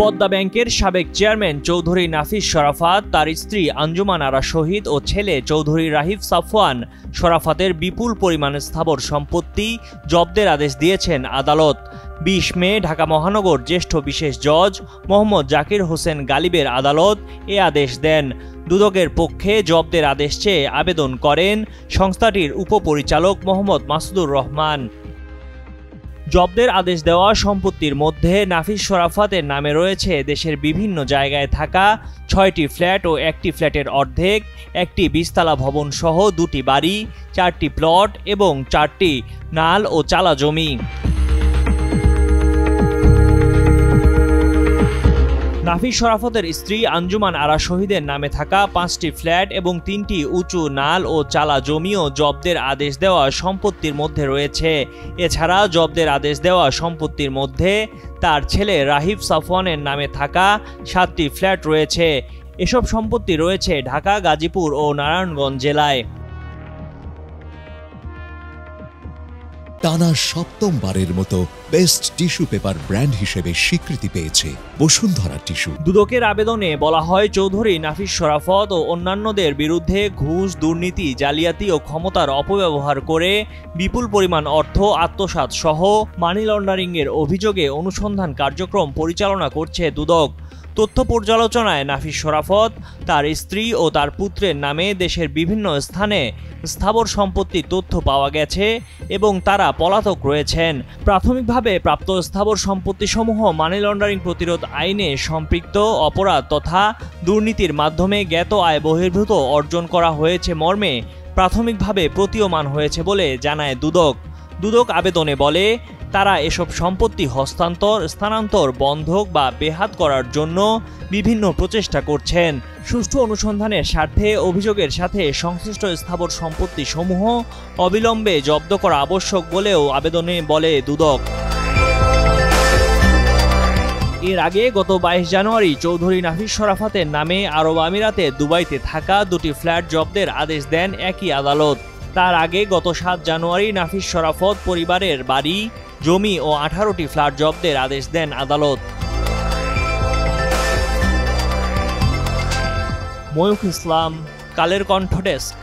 পদ্মা ব্যাংকের সাবেক চেয়ারম্যান চৌধুরী নাফিস শরাফত, তার স্ত্রী আঞ্জুমান আরা শহীদ ও ছেলে চৌধুরী রাহিফ সাফওয়ান শরাফতের বিপুল পরিমাণ স্থাবর সম্পত্তি জব্দের আদেশ দিয়েছেন আদালত। ২০ মে ঢাকা মহানগর জ্যেষ্ঠ বিশেষ জজ মোহাম্মদ জাকির হোসেন গালিবের আদালত এ আদেশ দেন। দুদকের পক্ষে জব্দের আদেশ চেয়ে আবেদন করেন সংস্থাটির উপপরিচালক মোহাম্মদ মাসুদুর রহমান। জব্দের আদেশ দেওয়া সম্পত্তির মধ্যে নাফিস শরাফতের নামে রয়েছে দেশের বিভিন্ন জায়গায় থাকা ৬টি ফ্ল্যাট ও একটি ফ্ল্যাটের অর্ধেক, একটি ২০ তলা ভবন সহ ২টি বাড়ি, ৪টি প্লট এবং ৪টি নাল ও চালা জমি। নাফিস শরাফতের স্ত্রী আঞ্জুমান আরা শহীদের নামে থাকা ৫টি ফ্ল্যাট এবং ৩টি উঁচু নাল ও চালা জমিও জব্দের আদেশ দেওয়া সম্পত্তির মধ্যে রয়েছে। এছাড়া জব্দের আদেশ দেওয়া সম্পত্তির মধ্যে তার ছেলে রাহিফ সাফওয়ানের নামে থাকা ৭টি ফ্ল্যাট রয়েছে। এসব সম্পত্তি রয়েছে ঢাকা, গাজীপুর ও নারায়ণগঞ্জ জেলায়। টানা সপ্তমবারের মতো বেস্ট টিস্যু পেপার ব্র্যান্ড হিসেবে স্বীকৃতি পেয়েছে বসুন্ধরা টিস্যু। দুদকের আবেদনে বলা হয়, চৌধুরী নাফিস শরাফত ও অন্যান্যদের বিরুদ্ধে ঘুষ, দুর্নীতি, জালিয়াতি ও ক্ষমতার অপব্যবহার করে বিপুল পরিমাণ অর্থ আত্মসাৎ সহ মানি লন্ডারিংয়ের অভিযোগে অনুসন্ধান কার্যক্রম পরিচালনা করছে দুদক। তথ্য পর্যালোচনায় নাফিস শরাফত, তার স্ত্রী ও তার পুত্রের নামে দেশের বিভিন্ন স্থানে স্থাবর সম্পত্তির তথ্য পাওয়া গেছে এবং তারা পলাতক রয়েছেন। প্রাথমিকভাবে প্রাপ্ত স্থাবর সম্পত্তিসমূহ মানি লন্ডারিং প্রতিরোধ আইনে সম্পৃক্ত অপরাধ তথা দুর্নীতির মাধ্যমে জ্ঞাত আয় বহির্ভূত অর্জন করা হয়েছে মর্মে প্রাথমিকভাবে প্রতীয়মান হয়েছে বলে জানায় দুদক। দুদক আবেদনে বলে, তারা এসব সম্পত্তি হস্তান্তর, স্থানান্তর, বন্ধক বা বেহাত করার জন্য বিভিন্ন প্রচেষ্টা করছেন। সুষ্ঠু অনুসন্ধানের স্বার্থে অভিযোগের সাথে সংশ্লিষ্ট স্থাবর সম্পত্তি সমূহ অবিলম্বে জব্দ করা আবশ্যক বলেও আবেদনে বলে দুদক। এর আগে গত ২২ জানুয়ারি চৌধুরী নাফিস শরাফতের নামে আরব আমিরাতে দুবাইতে থাকা ২টি ফ্ল্যাট জব্দের আদেশ দেন একই আদালত। তার আগে গত ৭ জানুয়ারি নাফিস শরাফত পরিবারের বাড়ি, জমি ও ১৮টি ফ্ল্যাট জব্দের আদেশ দেন আদালত। ময়ূখ ইসলাম, কালের কণ্ঠ ডেস্ক।